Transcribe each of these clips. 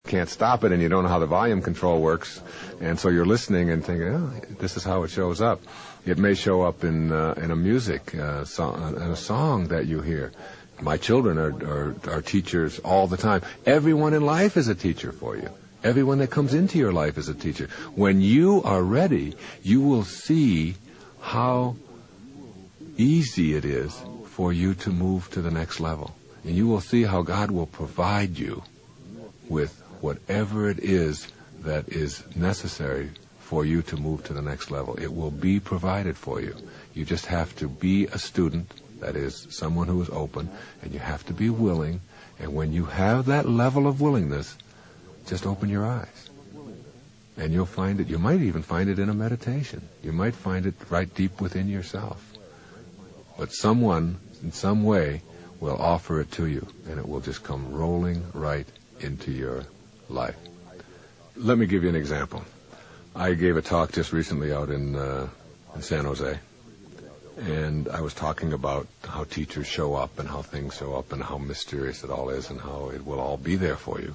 can't stop it, and you don't know how the volume control works, and so you're listening and thinking, oh, this is how it shows up. It may show up in a music song, in a song that you hear. My children are teachers all the time. Everyone in life is a teacher for you. Everyone that comes into your life is a teacher. When you are ready, you will see how easy it is for you to move to the next level. And you will see how God will provide you with whatever it is that is necessary for you to move to the next level. It will be provided for you. You just have to be a student, that is, someone who is open, and you have to be willing. And when you have that level of willingness, just open your eyes. And you'll find it. You might even find it in a meditation. You might find it right deep within yourself. But someone, in some way, will offer it to you, and it will just come rolling right into your life. Let me give you an example. I gave a talk just recently out in San Jose, and I was talking about how teachers show up and how things show up and how mysterious it all is and how it will all be there for you.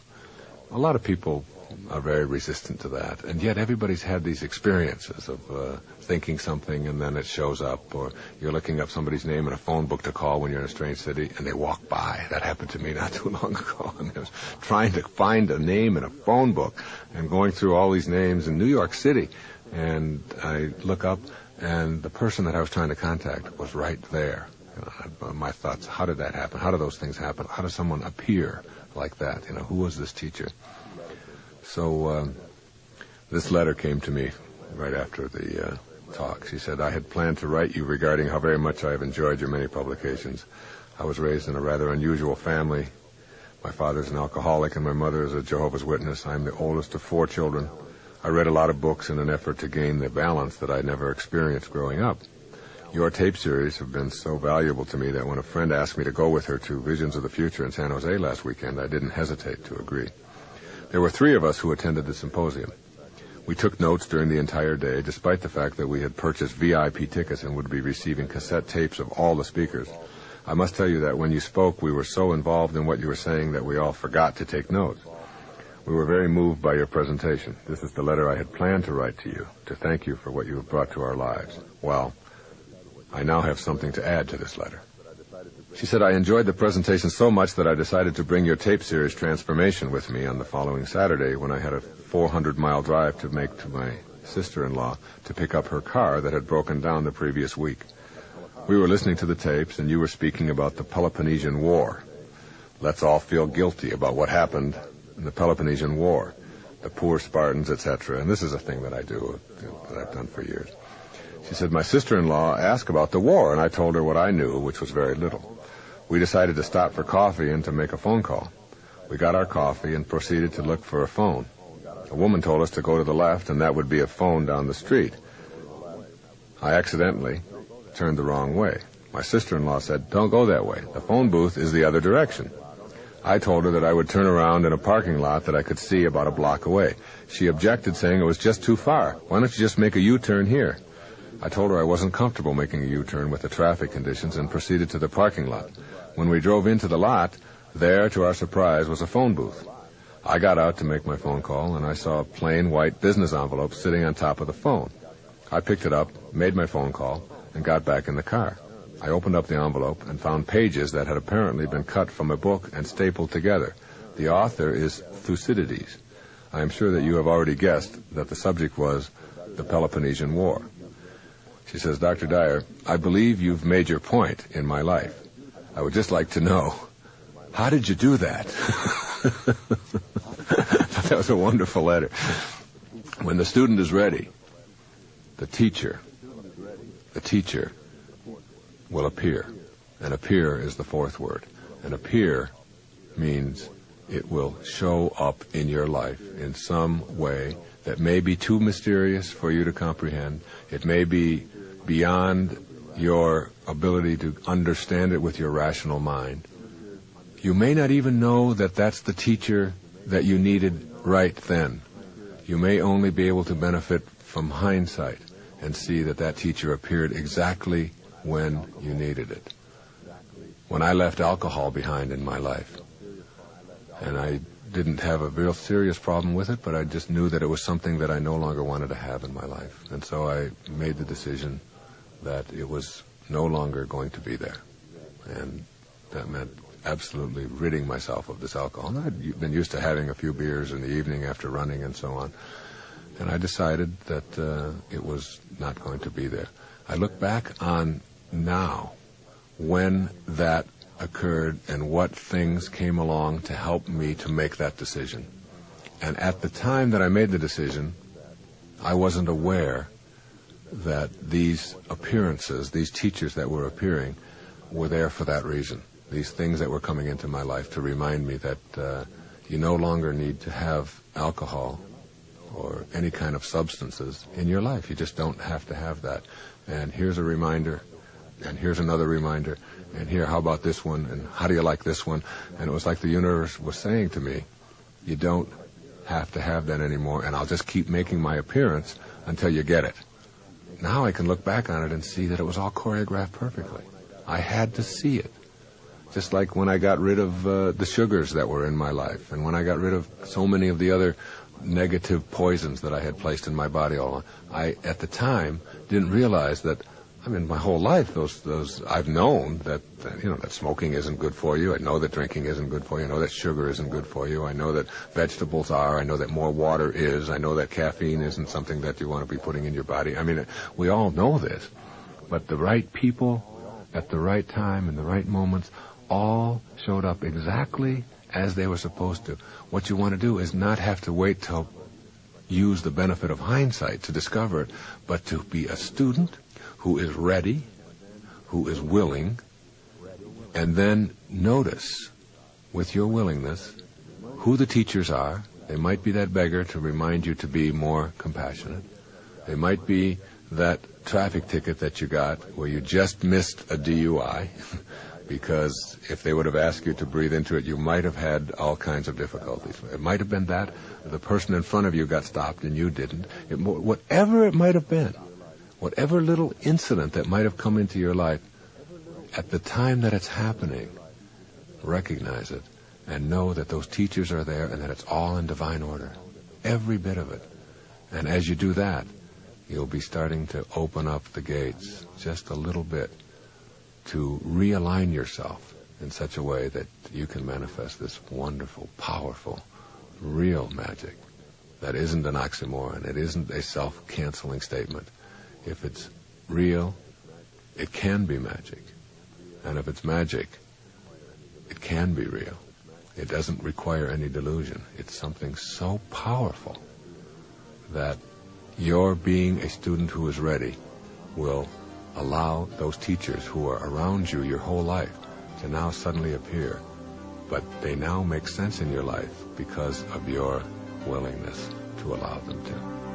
A lot of people are very resistant to that, and yet everybody's had these experiences of thinking something and then it shows up, or you're looking up somebody's name in a phone book to call when you're in a strange city and they walk by. That happened to me not too long ago, and I was trying to find a name in a phone book and going through all these names in New York City, and I look up and the person that I was trying to contact was right there. My thoughts, how did that happen? How do those things happen? How does someone appear like that? Who was this teacher? So this letter came to me right after the talk. She said, I had planned to write you regarding how very much I have enjoyed your many publications. I was raised in a rather unusual family. My father's an alcoholic and my mother is a Jehovah's Witness. I am the oldest of 4 children. I read a lot of books in an effort to gain the balance that I never experienced growing up. Your tape series have been so valuable to me that when a friend asked me to go with her to Visions of the Future in San Jose last weekend, I didn't hesitate to agree. There were 3 of us who attended the symposium. We took notes during the entire day, despite the fact that we had purchased VIP tickets and would be receiving cassette tapes of all the speakers. I must tell you that when you spoke, we were so involved in what you were saying that we all forgot to take notes. We were very moved by your presentation. This is the letter I had planned to write to you, to thank you for what you have brought to our lives. Well, I now have something to add to this letter. She said, I enjoyed the presentation so much that I decided to bring your tape series Transformation with me on the following Saturday when I had a 400-mile drive to make to my sister-in-law to pick up her car that had broken down the previous week. We were listening to the tapes, and you were speaking about the Peloponnesian War. Let's all feel guilty about what happened in the Peloponnesian War, the poor Spartans, etc. And this is a thing that I do, that I've done for years. She said, my sister-in-law asked about the war, and I told her what I knew, which was very little. We decided to stop for coffee and to make a phone call. We got our coffee and proceeded to look for a phone. A woman told us to go to the left, and that would be a phone down the street. I accidentally turned the wrong way. My sister-in-law said, don't go that way. The phone booth is the other direction. I told her that I would turn around in a parking lot that I could see about a block away. She objected, saying it was just too far. Why don't you just make a U-turn here? I told her I wasn't comfortable making a U-turn with the traffic conditions and proceeded to the parking lot. When we drove into the lot, there, to our surprise, was a phone booth. I got out to make my phone call, and I saw a plain white business envelope sitting on top of the phone. I picked it up, made my phone call, and got back in the car. I opened up the envelope and found pages that had apparently been cut from a book and stapled together. The author is Thucydides. I am sure that you have already guessed that the subject was the Peloponnesian War. She says, Dr. Dyer, I believe you've made your point in my life. I would just like to know, how did you do that? That was a wonderful letter. When the student is ready, the teacher will appear. And appear is the 4th word. And appear means it will show up in your life in some way that may be too mysterious for you to comprehend. It may be beyond your ability to understand it with your rational mind. You may not even know that that's the teacher that you needed right then. You may only be able to benefit from hindsight and see that that teacher appeared exactly when you needed it. When I left alcohol behind in my life, and I didn't have a real serious problem with it, but I just knew that it was something that I no longer wanted to have in my life. And so I made the decision that it was no longer going to be there. And that meant absolutely ridding myself of this alcohol. And I'd been used to having a few beers in the evening after running and so on. And I decided that it was not going to be there. I look back on now when that occurred and what things came along to help me to make that decision. And at the time that I made the decision, I wasn't aware that these appearances, these teachers that were appearing, were there for that reason. These things that were coming into my life to remind me that you no longer need to have alcohol or any kind of substances in your life. You just don't have to have that. And here's a reminder, and here's another reminder, and here, how about this one, and how do you like this one? And it was like the universe was saying to me, you don't have to have that anymore, and I'll just keep making my appearance until you get it. Now I can look back on it and see that it was all choreographed perfectly. I had to see it. Just like when I got rid of the sugars that were in my life, and when I got rid of so many of the other negative poisons that I had placed in my body all along. I, at the time, didn't realize that, I mean, my whole life, I've known that, that smoking isn't good for you. I know that drinking isn't good for you. I know that sugar isn't good for you. I know that vegetables are. I know that more water is. I know that caffeine isn't something that you want to be putting in your body. I mean, we all know this. But the right people, at the right time, in the right moments, all showed up exactly as they were supposed to. What you want to do is not have to wait till use the benefit of hindsight to discover it, but to be a student who is ready, who is willing, and then notice with your willingness who the teachers are. They might be that beggar to remind you to be more compassionate. They might be that traffic ticket that you got where you just missed a DUI because if they would have asked you to breathe into it, you might have had all kinds of difficulties. It might have been that the person in front of you got stopped and you didn't. Whatever it might have been, whatever little incident that might have come into your life, at the time that it's happening, recognize it and know that those teachers are there and that it's all in divine order, every bit of it. And as you do that, you'll be starting to open up the gates just a little bit to realign yourself in such a way that you can manifest this wonderful, powerful, real magic that isn't an oxymoron. It isn't a self-canceling statement. If it's real, it can be magic. And if it's magic, it can be real. It doesn't require any delusion. It's something so powerful that your being a student who is ready will allow those teachers who are around you your whole life to now suddenly appear. But they now make sense in your life because of your willingness to allow them to.